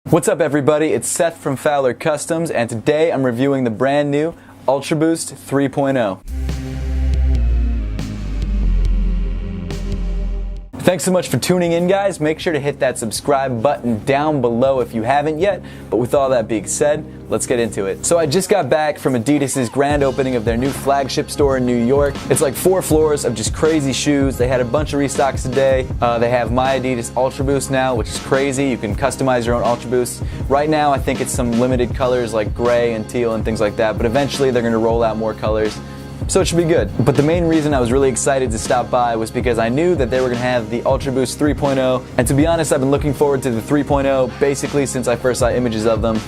What's up everybody, it's Seth from Fowler Customs, and today I'm reviewing the brand new Ultra Boost 3.0. Thanks so much for tuning in, guys. Make sure to hit that subscribe button down below if you haven't yet. But with all that being said, let's get into it. So I just got back from Adidas's grand opening of their new flagship store in New York. It's like 4 floors of just crazy shoes. They had a bunch of restocks today. They have my Adidas Ultra Boost now, which is crazy. You can customize your own Ultra Boost. Right now, I think it's some limited colors like gray and teal and things like that. But eventually, they're going to roll out more colors. So it should be good. But the main reason I was really excited to stop by was because I knew that they were going to have the Ultra Boost 3.0, and to be honest, I've been looking forward to the 3.0 basically since I first saw images of them.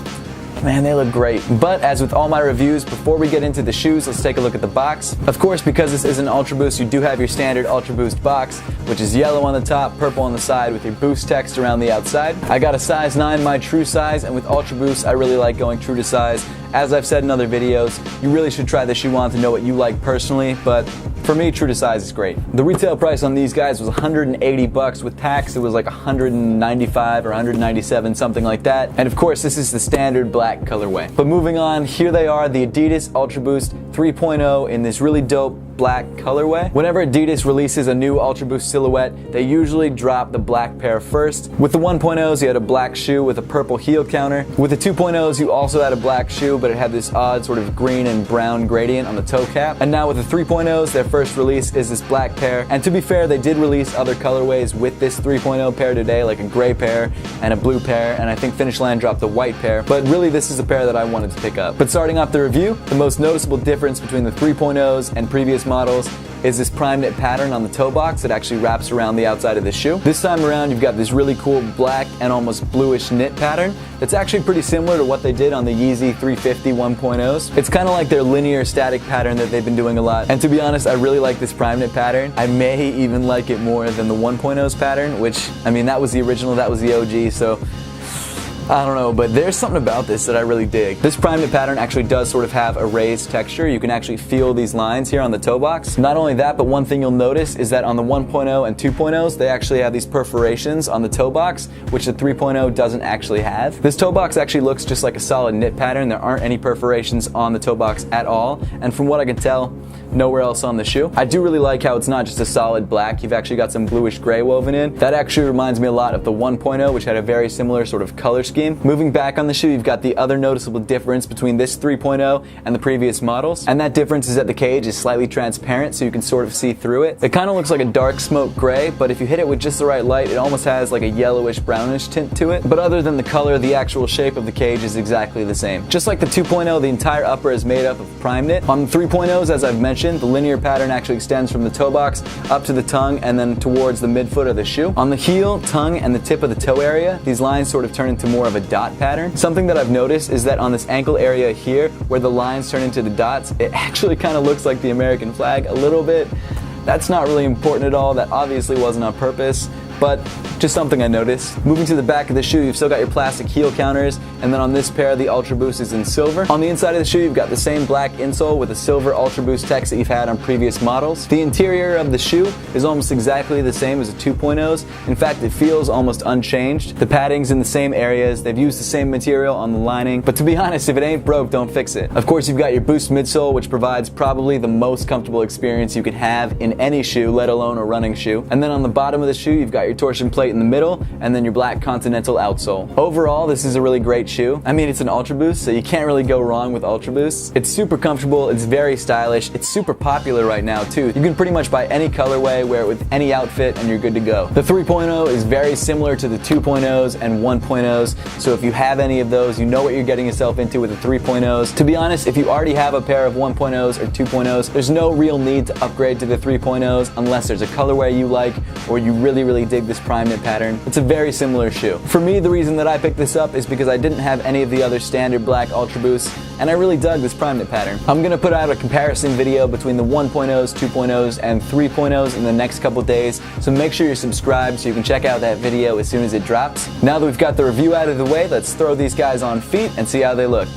Man, they look great. But as with all my reviews, before we get into the shoes, let's take a look at the box. Of course, because this is an Ultra Boost, you do have your standard Ultra Boost box, which is yellow on the top, purple on the side, with your Boost text around the outside. I got a size 9, my true size, and with Ultra Boost, I really like going true to size. As I've said in other videos, you really should try the shoe on to know what you like personally, but for me, true to size is great. The retail price on these guys was 180 bucks. With tax, it was like 195 or 197, something like that. And of course, this is the standard black colorway. But moving on, here they are, the Adidas Ultra Boost 3.0 in this really dope black colorway. Whenever Adidas releases a new Ultra Boost silhouette, they usually drop the black pair first. With the 1.0s, you had a black shoe with a purple heel counter. With the 2.0s, you also had a black shoe, but it had this odd sort of green and brown gradient on the toe cap. And now with the 3.0s, their first release is this black pair. And to be fair, they did release other colorways with this 3.0 pair today, like a gray pair and a blue pair, and I think Finishland dropped the white pair. But really, this is a pair that I wanted to pick up. But starting off the review, the most noticeable difference between the 3.0s and previous models is this prime knit pattern on the toe box that actually wraps around the outside of the shoe. This time around, you've got this really cool black and almost bluish knit pattern that's actually pretty similar to what they did on the Yeezy 350 1.0s. It's kind of like their linear static pattern that they've been doing a lot. And to be honest, I really like this prime knit pattern. I may even like it more than the 1.0s pattern, which, I mean, that was the original, that was the OG, so I don't know, but there's something about this that I really dig. This prime knit pattern actually does sort of have a raised texture. You can actually feel these lines here on the toe box. Not only that, but one thing you'll notice is that on the 1.0 and 2.0s, they actually have these perforations on the toe box, which the 3.0 doesn't actually have. This toe box actually looks just like a solid knit pattern. There aren't any perforations on the toe box at all, and from what I can tell, nowhere else on the shoe. I do really like how it's not just a solid black, you've actually got some bluish gray woven in. That actually reminds me a lot of the 1.0, which had a very similar sort of color scheme. Moving back on the shoe, you've got the other noticeable difference between this 3.0 and the previous models, and that difference is that the cage is slightly transparent, so you can sort of see through it. It kind of looks like a dark smoke gray, but if you hit it with just the right light, it almost has like a yellowish brownish tint to it. But other than the color, the actual shape of the cage is exactly the same. Just like the 2.0, the entire upper is made up of prime knit. On the 3.0s, as I've mentioned, the linear pattern actually extends from the toe box up to the tongue and then towards the midfoot of the shoe. On the heel, tongue, and the tip of the toe area, these lines sort of turn into more of a dot pattern. Something that I've noticed is that on this ankle area here, where the lines turn into the dots, it actually kind of looks like the American flag a little bit. That's not really important at all. That obviously wasn't on purpose, but just something I noticed. Moving to the back of the shoe, you've still got your plastic heel counters, and then on this pair, the Ultra Boost is in silver. On the inside of the shoe, you've got the same black insole with a silver Ultra Boost text that you've had on previous models. The interior of the shoe is almost exactly the same as the 2.0s. In fact, it feels almost unchanged. The padding's in the same areas, they've used the same material on the lining, but to be honest, if it ain't broke, don't fix it. Of course, you've got your Boost midsole, which provides probably the most comfortable experience you can have in any shoe, let alone a running shoe. And then on the bottom of the shoe, you've got your torsion plate in the middle, and then your black Continental outsole. Overall, this is a really great shoe. I mean, it's an Ultra Boost, so you can't really go wrong with Ultra Boosts. It's super comfortable, it's very stylish, it's super popular right now too. You can pretty much buy any colorway, wear it with any outfit, and you're good to go. The 3.0 is very similar to the 2.0s and 1.0s, so if you have any of those, you know what you're getting yourself into with the 3.0s. To be honest, if you already have a pair of 1.0s or 2.0s, there's no real need to upgrade to the 3.0s unless there's a colorway you like or you really dig this prime knit pattern. It's a very similar shoe. For me, the reason that I picked this up is because I didn't have any of the other standard black Ultra Boosts, and I really dug this prime knit pattern. I'm gonna put out a comparison video between the 1.0s, 2.0s, and 3.0s in the next couple days, so make sure you're subscribed so you can check out that video as soon as it drops. Now that we've got the review out of the way, let's throw these guys on feet and see how they look.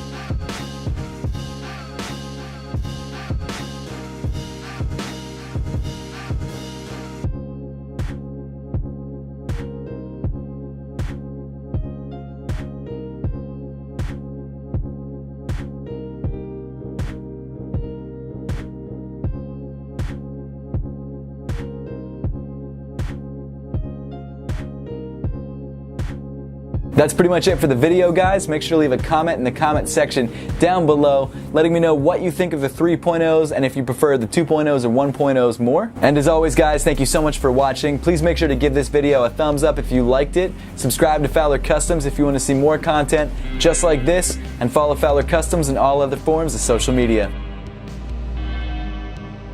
That's pretty much it for the video, guys. Make sure to leave a comment in the comment section down below, letting me know what you think of the 3.0s and if you prefer the 2.0s or 1.0s more. And as always, guys, thank you so much for watching. Please make sure to give this video a thumbs up if you liked it. Subscribe to Fowler Customs if you want to see more content just like this, and follow Fowler Customs in all other forms of social media.